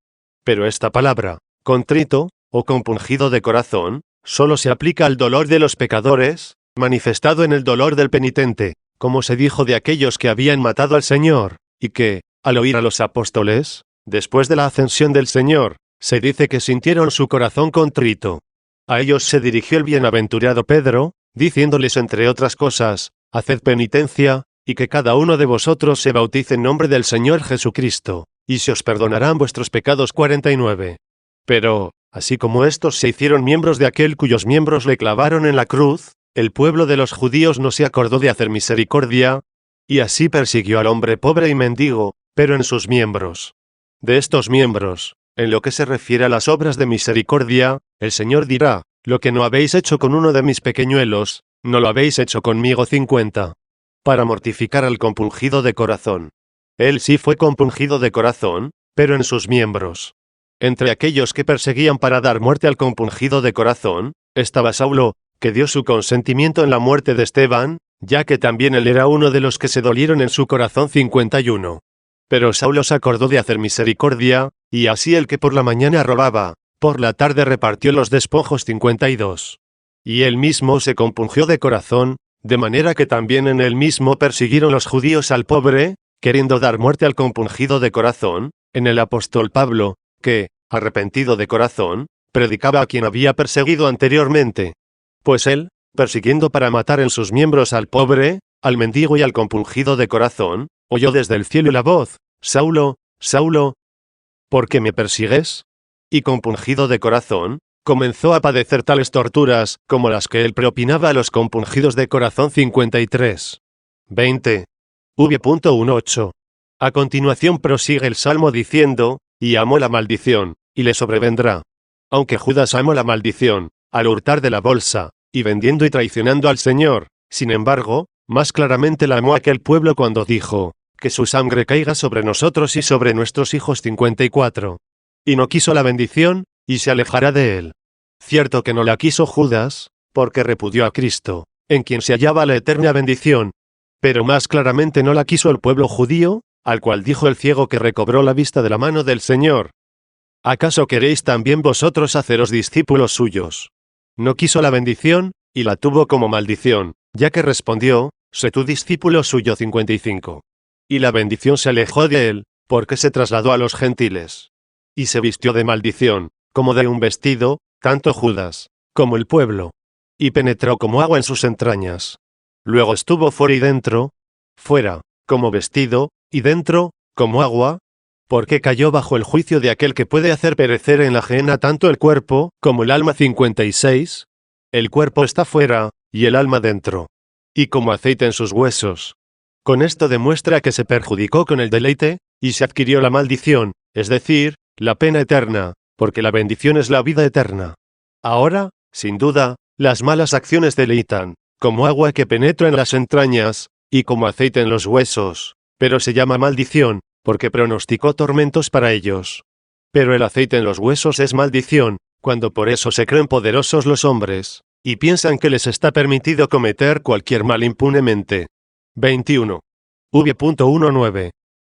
Pero esta palabra, contrito, o compungido de corazón, solo se aplica al dolor de los pecadores, manifestado en el dolor del penitente, como se dijo de aquellos que habían matado al Señor, y que, al oír a los apóstoles, después de la ascensión del Señor, se dice que sintieron su corazón contrito. A ellos se dirigió el bienaventurado Pedro, diciéndoles entre otras cosas: haced penitencia, y que cada uno de vosotros se bautice en nombre del Señor Jesucristo, y se os perdonarán vuestros pecados. 49. Pero, así como estos se hicieron miembros de aquel cuyos miembros le clavaron en la cruz, el pueblo de los judíos no se acordó de hacer misericordia, y así persiguió al hombre pobre y mendigo, pero en sus miembros. De estos miembros, en lo que se refiere a las obras de misericordia, el Señor dirá: lo que no habéis hecho con uno de mis pequeñuelos, no lo habéis hecho conmigo. 50. Para mortificar al compungido de corazón. Él sí fue compungido de corazón, pero en sus miembros. Entre aquellos que perseguían para dar muerte al compungido de corazón, estaba Saulo, que dio su consentimiento en la muerte de Esteban, ya que también él era uno de los que se dolieron en su corazón. 51. Pero Saulo se acordó de hacer misericordia, y así el que por la mañana robaba, por la tarde repartió los despojos. 52. Y él mismo se compungió de corazón, de manera que también en él mismo persiguieron los judíos al pobre, queriendo dar muerte al compungido de corazón, en el apóstol Pablo, que, arrepentido de corazón, predicaba a quien había perseguido anteriormente. Pues él, persiguiendo para matar en sus miembros al pobre, al mendigo y al compungido de corazón, oyó desde el cielo la voz: Saulo, Saulo, ¿por qué me persigues? Y compungido de corazón, comenzó a padecer tales torturas, como las que él propinaba a los compungidos de corazón. 53. 20. V.18. A continuación prosigue el Salmo diciendo: y amó la maldición, y le sobrevendrá. Aunque Judas amó la maldición, al hurtar de la bolsa, y vendiendo y traicionando al Señor, sin embargo, más claramente la amó aquel pueblo cuando dijo: que su sangre caiga sobre nosotros y sobre nuestros hijos. 54. Y no quiso la bendición, y se alejará de él. Cierto que no la quiso Judas, porque repudió a Cristo, en quien se hallaba la eterna bendición. Pero más claramente no la quiso el pueblo judío, al cual dijo el ciego que recobró la vista de la mano del Señor: ¿acaso queréis también vosotros haceros discípulos suyos? No quiso la bendición, y la tuvo como maldición, ya que respondió: sé tu discípulo suyo. 55. Y la bendición se alejó de él, porque se trasladó a los gentiles. Y se vistió de maldición, como de un vestido, tanto Judas, como el pueblo. y penetró como agua en sus entrañas. Luego estuvo fuera y dentro, fuera, como vestido, y dentro, como agua, porque cayó bajo el juicio de aquel que puede hacer perecer en la gehenna tanto el cuerpo como el alma. 56. El cuerpo está fuera, y el alma dentro, y como aceite en sus huesos. Con esto demuestra que se perjudicó con el deleite, y se adquirió la maldición, es decir, la pena eterna, porque la bendición es la vida eterna. Ahora, sin duda, las malas acciones deleitan, como agua que penetra en las entrañas, y como aceite en los huesos, pero se llama maldición, porque pronosticó tormentos para ellos. Pero el aceite en los huesos es maldición, cuando por eso se creen poderosos los hombres, y piensan que les está permitido cometer cualquier mal impunemente. 21. V.19.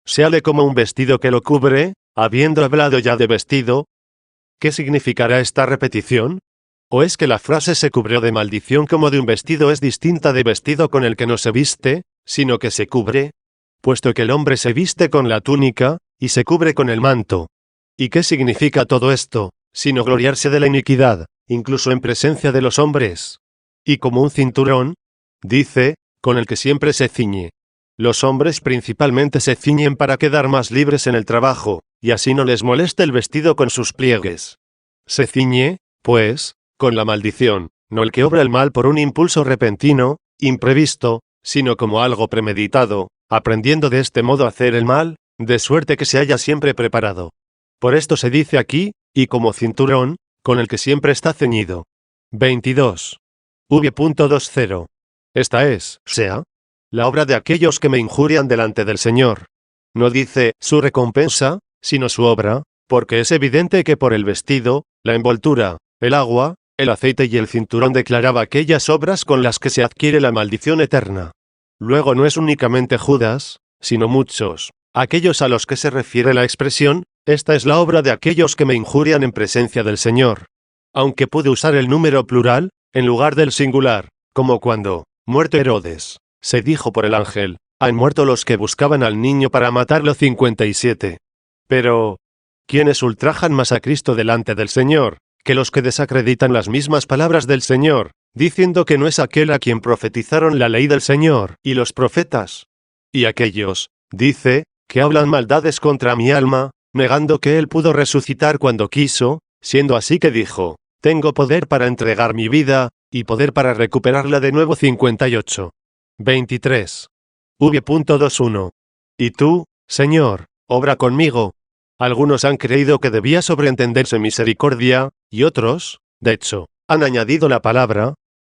Séale como un vestido que lo cubre, habiendo hablado ya de vestido. ¿Qué significará esta repetición? ¿O es que la frase se cubrió de maldición como de un vestido es distinta de vestido con el que no se viste, sino que se cubre? Puesto que el hombre se viste con la túnica, y se cubre con el manto. ¿Y qué significa todo esto, sino gloriarse de la iniquidad, incluso en presencia de los hombres? Y como un cinturón, dice, con el que siempre se ciñe. Los hombres principalmente se ciñen para quedar más libres en el trabajo, y así no les moleste el vestido con sus pliegues. Se ciñe, pues, con la maldición, no el que obra el mal por un impulso repentino, imprevisto, sino como algo premeditado, aprendiendo de este modo a hacer el mal, de suerte que se haya siempre preparado. Por esto se dice aquí, y como cinturón, con el que siempre está ceñido. 22. V.20. Esta es, sea, la obra de aquellos que me injurian delante del Señor. No dice, su recompensa, sino su obra, porque es evidente que por el vestido, la envoltura, el agua, el aceite y el cinturón declaraba aquellas obras con las que se adquiere la maldición eterna. Luego no es únicamente Judas, sino muchos, aquellos a los que se refiere la expresión, esta es la obra de aquellos que me injurian en presencia del Señor. Aunque pude usar el número plural, en lugar del singular, como cuando, muerto Herodes, se dijo por el ángel, han muerto los que buscaban al niño para matarlo. 57. Pero, ¿quiénes ultrajan más a Cristo delante del Señor, que los que desacreditan las mismas palabras del Señor, diciendo que no es aquel a quien profetizaron la ley del Señor y los profetas? Y aquellos, dice, que hablan maldades contra mi alma, negando que él pudo resucitar cuando quiso, siendo así que dijo, tengo poder para entregar mi vida, y poder para recuperarla de nuevo. 58. 23. V.21. Y tú, Señor, obra conmigo. Algunos han creído que debía sobreentenderse misericordia, y otros, de hecho, han añadido la palabra,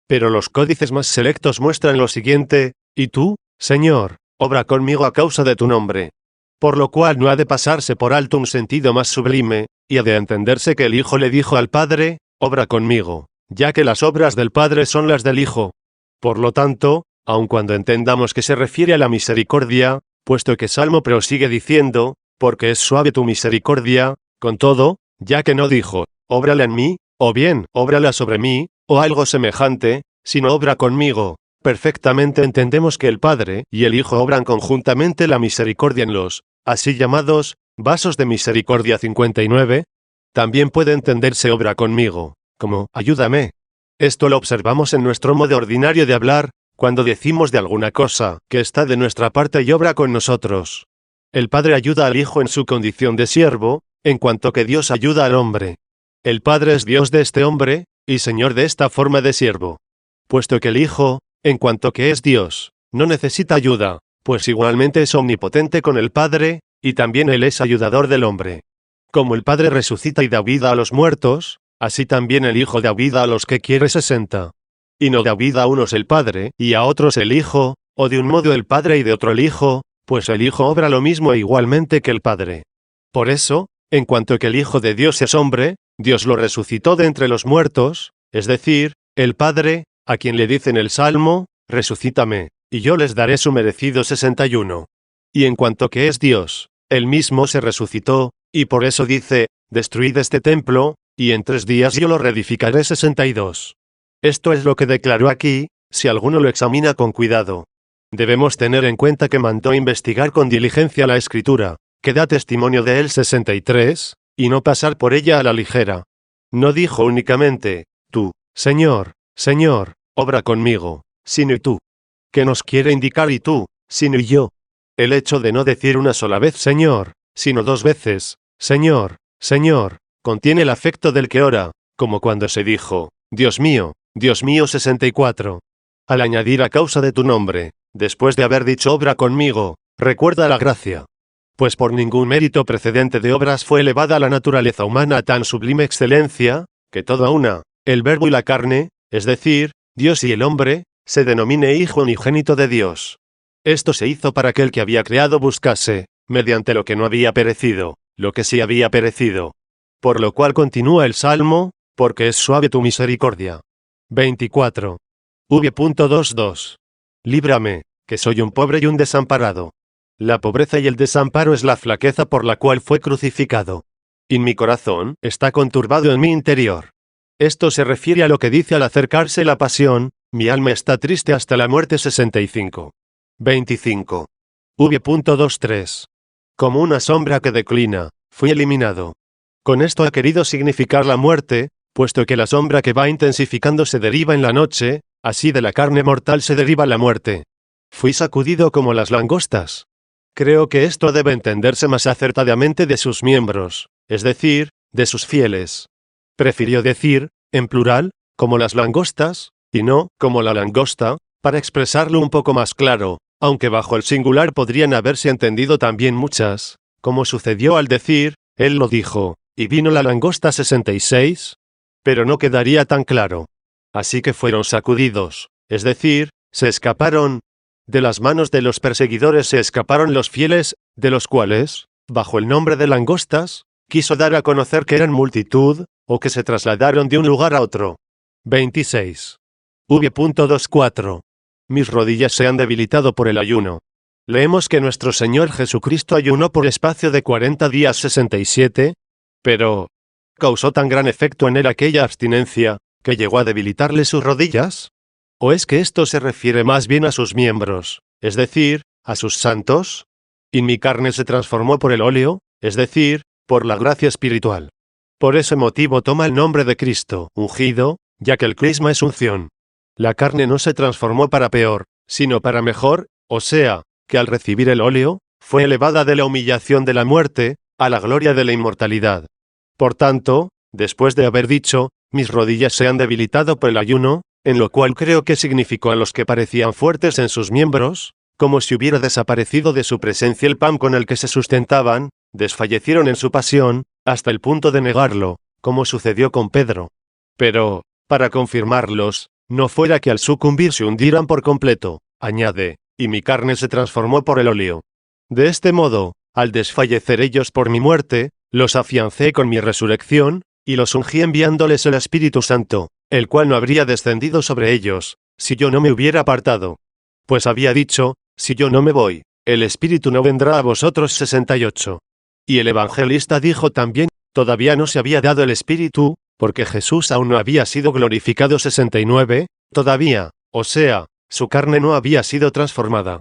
pero los códices más selectos muestran lo siguiente, y tú, Señor, obra conmigo a causa de tu nombre. Por lo cual no ha de pasarse por alto un sentido más sublime, y ha de entenderse que el Hijo le dijo al Padre, obra conmigo, ya que las obras del Padre son las del Hijo. Por lo tanto, aun cuando entendamos que se refiere a la misericordia, puesto que Salmo prosigue diciendo, porque es suave tu misericordia, con todo, ya que no dijo, óbrala en mí, o bien, óbrala sobre mí, o algo semejante, sino obra conmigo. Perfectamente entendemos que el Padre y el Hijo obran conjuntamente la misericordia en los, así llamados, vasos de misericordia. 59. También puede entenderse obra conmigo, como, ayúdame. Esto lo observamos en nuestro modo ordinario de hablar, cuando decimos de alguna cosa, que está de nuestra parte y obra con nosotros. El Padre ayuda al Hijo en su condición de siervo, en cuanto que Dios ayuda al hombre. El Padre es Dios de este hombre, y Señor de esta forma de siervo. Puesto que el Hijo, en cuanto que es Dios, no necesita ayuda, pues igualmente es omnipotente con el Padre, y también Él es ayudador del hombre. Como el Padre resucita y da vida a los muertos, así también el Hijo da vida a los que quiere. 60. Y no da vida a unos el Padre, y a otros el Hijo, o de un modo el Padre y de otro el Hijo, pues el Hijo obra lo mismo e igualmente que el Padre. Por eso, en cuanto que el Hijo de Dios es hombre, Dios lo resucitó de entre los muertos, es decir, el Padre, a quien le dice en el Salmo, resucítame, y yo les daré su merecido. 61. Y en cuanto que es Dios, Él mismo se resucitó, y por eso dice, destruid este templo, y en 3 días yo lo reedificaré. 62. Esto es lo que declaró aquí, si alguno lo examina con cuidado. Debemos tener en cuenta que mandó investigar con diligencia la Escritura, que da testimonio de él. 63, y no pasar por ella a la ligera. No dijo únicamente, tú, Señor, Señor, obra conmigo, sino y tú. ¿Qué nos quiere indicar y tú, sino y yo? El hecho de no decir una sola vez Señor, sino dos veces, Señor, Señor, contiene el afecto del que ora, como cuando se dijo, Dios mío, 64. Al añadir a causa de tu nombre, después de haber dicho obra conmigo, recuerda la gracia. Pues por ningún mérito precedente de obras fue elevada la naturaleza humana a tan sublime excelencia, que toda una, el verbo y la carne, es decir, Dios y el hombre, se denomine Hijo unigénito de Dios. Esto se hizo para que el que había creado buscase, mediante lo que no había perecido, lo que sí había perecido. Por lo cual continúa el Salmo, porque es suave tu misericordia. 24. V.22. Líbrame, que soy un pobre y un desamparado. La pobreza y el desamparo es la flaqueza por la cual fue crucificado. Y mi corazón está conturbado en mi interior. Esto se refiere a lo que dice al acercarse la pasión, mi alma está triste hasta la muerte 65. 25. V.23. Como una sombra que declina, fui eliminado. Con esto ha querido significar la muerte, puesto que la sombra que va intensificando se deriva en la noche, así de la carne mortal se deriva la muerte. Fui sacudido como las langostas. Creo que esto debe entenderse más acertadamente de sus miembros, es decir, de sus fieles. Prefirió decir, en plural, como las langostas, y no, como la langosta, para expresarlo un poco más claro, aunque bajo el singular podrían haberse entendido también muchas, como sucedió al decir, él lo dijo, y vino la langosta 66, pero no quedaría tan claro. Así que fueron sacudidos, es decir, se escaparon. De las manos de los perseguidores se escaparon los fieles, de los cuales, bajo el nombre de langostas, quiso dar a conocer que eran multitud, o que se trasladaron de un lugar a otro. 26. V.24. Mis rodillas se han debilitado por el ayuno. Leemos que nuestro Señor Jesucristo ayunó por espacio de 40 días 67, pero ¿causó tan gran efecto en él aquella abstinencia, que llegó a debilitarle sus rodillas? ¿O es que esto se refiere más bien a sus miembros, es decir, a sus santos? Y mi carne se transformó por el óleo, es decir, por la gracia espiritual. Por ese motivo toma el nombre de Cristo, ungido, ya que el crisma es unción. La carne no se transformó para peor, sino para mejor, o sea, que al recibir el óleo, fue elevada de la humillación de la muerte, a la gloria de la inmortalidad. Por tanto, después de haber dicho, mis rodillas se han debilitado por el ayuno, en lo cual creo que significó a los que parecían fuertes en sus miembros, como si hubiera desaparecido de su presencia el pan con el que se sustentaban, desfallecieron en su pasión, hasta el punto de negarlo, como sucedió con Pedro. Pero, para confirmarlos, no fuera que al sucumbir se hundieran por completo, añade, y mi carne se transformó por el óleo. De este modo, al desfallecer ellos por mi muerte, los afiancé con mi resurrección, y los ungí enviándoles el Espíritu Santo, el cual no habría descendido sobre ellos, si yo no me hubiera apartado. Pues había dicho, si yo no me voy, el Espíritu no vendrá a vosotros 68. Y el evangelista dijo también, todavía no se había dado el Espíritu, porque Jesús aún no había sido glorificado 69, todavía, o sea, su carne no había sido transformada.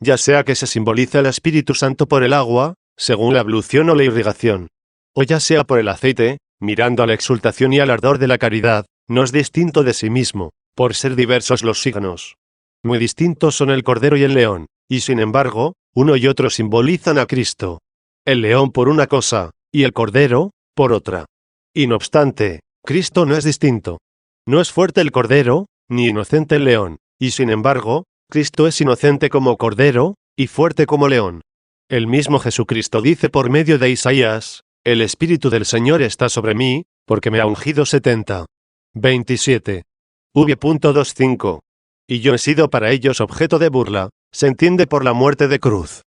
Ya sea que se simboliza el Espíritu Santo por el agua, según la ablución o la irrigación, o ya sea por el aceite, mirando a la exultación y al ardor de la caridad, no es distinto de sí mismo, por ser diversos los signos. Muy distintos son el cordero y el león, y sin embargo, uno y otro simbolizan a Cristo. El león por una cosa, y el cordero, por otra. Y no obstante, Cristo no es distinto. No es fuerte el cordero, ni inocente el león, y sin embargo, Cristo es inocente como cordero, y fuerte como león. El mismo Jesucristo dice por medio de Isaías, el Espíritu del Señor está sobre mí, porque me ha ungido 70. 27. V.25. Y yo he sido para ellos objeto de burla, se entiende por la muerte de cruz.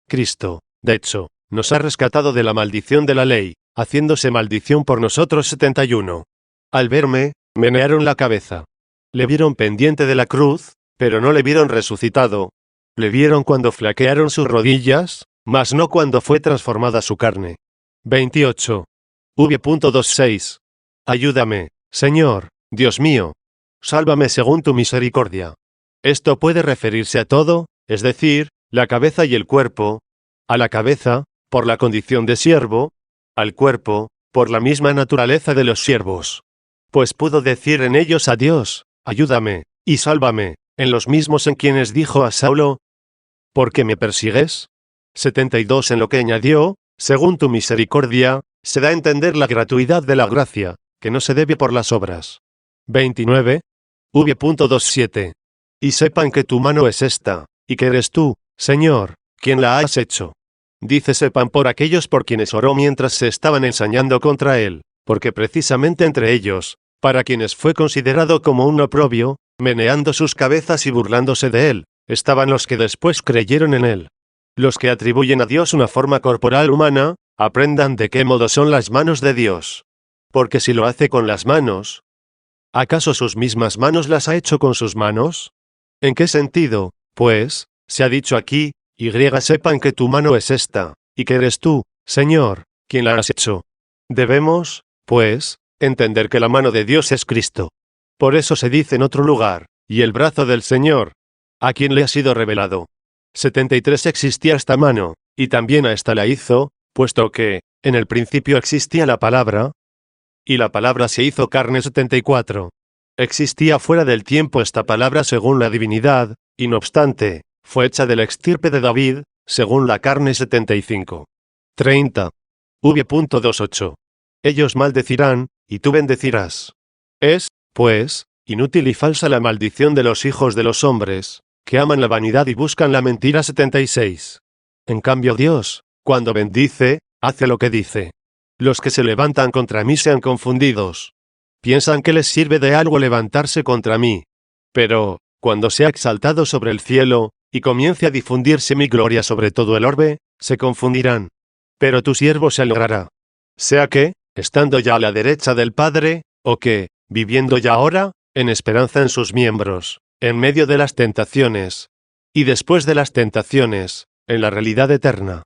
Cristo, de hecho, nos ha rescatado de la maldición de la ley, haciéndose maldición por nosotros 71. Al verme, menearon la cabeza. Le vieron pendiente de la cruz, pero no le vieron resucitado. Le vieron cuando flaquearon sus rodillas, mas no cuando fue transformada su carne. 28. V.26. Ayúdame, Señor, Dios mío. Sálvame según tu misericordia. Esto puede referirse a todo, es decir, la cabeza y el cuerpo. A la cabeza, por la condición de siervo, al cuerpo, por la misma naturaleza de los siervos. Pues pudo decir en ellos a Dios, ayúdame, y sálvame, en los mismos en quienes dijo a Saulo, ¿por qué me persigues? 72 en lo que añadió, según tu misericordia, se da a entender la gratuidad de la gracia, que no se debe por las obras. 29. V.27. Y sepan que tu mano es esta, y que eres tú, Señor, quien la has hecho. Dice sepan por aquellos por quienes oró mientras se estaban ensañando contra él, porque precisamente entre ellos, para quienes fue considerado como un oprobio, meneando sus cabezas y burlándose de él, estaban los que después creyeron en él. Los que atribuyen a Dios una forma corporal humana, aprendan de qué modo son las manos de Dios. Porque si lo hace con las manos, ¿acaso sus mismas manos las ha hecho con sus manos? ¿En qué sentido, pues, se ha dicho aquí, y sepan que tu mano es esta, y que eres tú, Señor, quien la has hecho? Debemos, pues, entender que la mano de Dios es Cristo. Por eso se dice en otro lugar, y el brazo del Señor, a quien le ha sido revelado. 73 existía esta mano, y también a esta la hizo, puesto que, en el principio existía la palabra, y la palabra se hizo carne. 74. Existía fuera del tiempo esta palabra según la divinidad, y no obstante, fue hecha de la extirpe de David, según la carne. 75. 30. V.28. Ellos maldecirán, y tú bendecirás. Es, pues, inútil y falsa la maldición de los hijos de los hombres, que aman la vanidad y buscan la mentira. 76. En cambio Dios, cuando bendice, hace lo que dice. Los que se levantan contra mí sean confundidos. Piensan que les sirve de algo levantarse contra mí. Pero, cuando sea exaltado sobre el cielo, y comience a difundirse mi gloria sobre todo el orbe, se confundirán. Pero tu siervo se alegrará. Sea que, estando ya a la derecha del Padre, o que, viviendo ya ahora, en esperanza en sus miembros, en medio de las tentaciones, y después de las tentaciones, en la realidad eterna.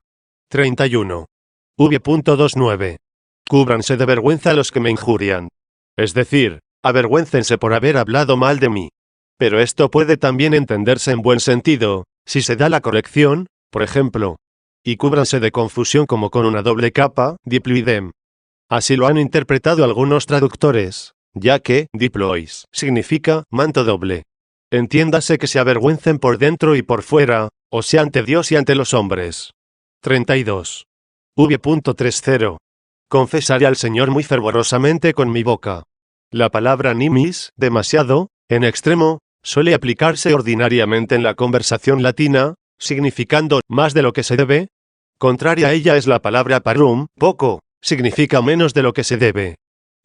31. V.29. Cúbranse de vergüenza los que me injurian. Es decir, avergüéncense por haber hablado mal de mí. Pero esto puede también entenderse en buen sentido, si se da la corrección, por ejemplo. Y cúbranse de confusión como con una doble capa, diploidem. Así lo han interpretado algunos traductores, ya que diplois significa manto doble. Entiéndase que se avergüencen por dentro y por fuera, o sea ante Dios y ante los hombres. 32. V.30. Confesaré al Señor muy fervorosamente con mi boca. La palabra nimis, demasiado, en extremo, suele aplicarse ordinariamente en la conversación latina, significando más de lo que se debe. Contraria a ella es la palabra parum, poco, significa menos de lo que se debe.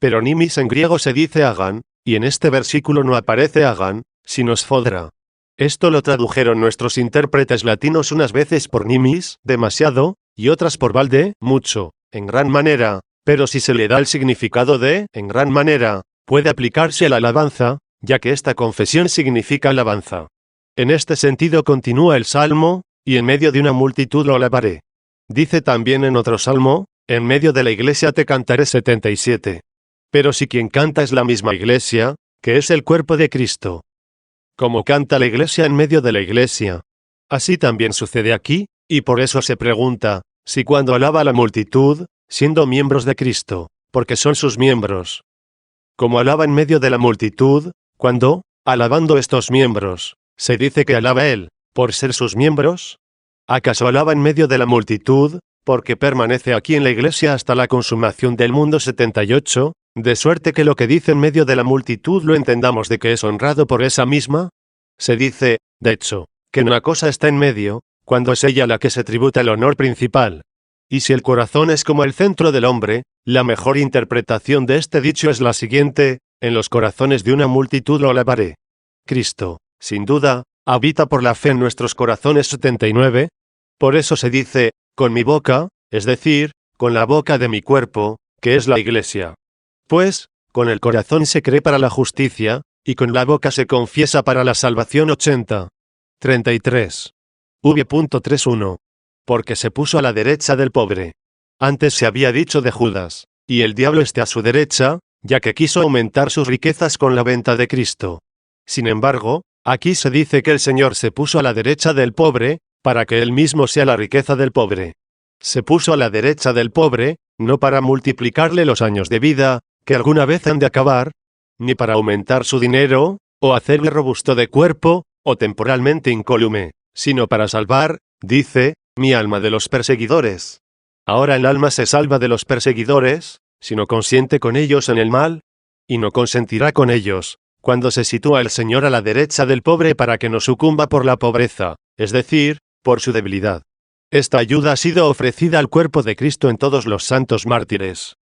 Pero nimis en griego se dice hagan, y en este versículo no aparece hagan, sino sfodra. Esto lo tradujeron nuestros intérpretes latinos unas veces por nimis, demasiado, y otras por valde, mucho, en gran manera, pero si se le da el significado de, en gran manera, puede aplicarse a la alabanza, ya que esta confesión significa alabanza. En este sentido continúa el Salmo, y en medio de una multitud lo alabaré. Dice también en otro Salmo, en medio de la iglesia te cantaré. 77. Pero si quien canta es la misma iglesia, que es el cuerpo de Cristo. Como canta la iglesia en medio de la iglesia. Así también sucede aquí, y por eso se pregunta, si cuando alaba a la multitud, siendo miembros de Cristo, porque son sus miembros. Como alaba en medio de la multitud, cuando, alabando estos miembros, se dice que alaba él, por ser sus miembros. ¿Acaso alaba en medio de la multitud, porque permanece aquí en la iglesia hasta la consumación del mundo? 78, de suerte que lo que dice en medio de la multitud lo entendamos de que es honrado por esa misma. Se dice, de hecho, que una cosa está en medio, cuando es ella la que se tributa el honor principal. Y si el corazón es como el centro del hombre, la mejor interpretación de este dicho es la siguiente: en los corazones de una multitud lo alabaré. Cristo, sin duda, habita por la fe en nuestros corazones. 79. Por eso se dice, con mi boca, es decir, con la boca de mi cuerpo, que es la iglesia. Pues, con el corazón se cree para la justicia, y con la boca se confiesa para la salvación. 80. 33. V.31. Porque se puso a la derecha del pobre. Antes se había dicho de Judas, y el diablo esté a su derecha, ya que quiso aumentar sus riquezas con la venta de Cristo. Sin embargo, aquí se dice que el Señor se puso a la derecha del pobre, para que él mismo sea la riqueza del pobre. Se puso a la derecha del pobre, no para multiplicarle los años de vida, que alguna vez han de acabar, ni para aumentar su dinero, o hacerle robusto de cuerpo, o temporalmente incólume, sino para salvar, dice, mi alma de los perseguidores. Ahora el alma se salva de los perseguidores, si no consiente con ellos en el mal, y no consentirá con ellos, cuando se sitúa el Señor a la derecha del pobre para que no sucumba por la pobreza, es decir, por su debilidad. Esta ayuda ha sido ofrecida al cuerpo de Cristo en todos los santos mártires.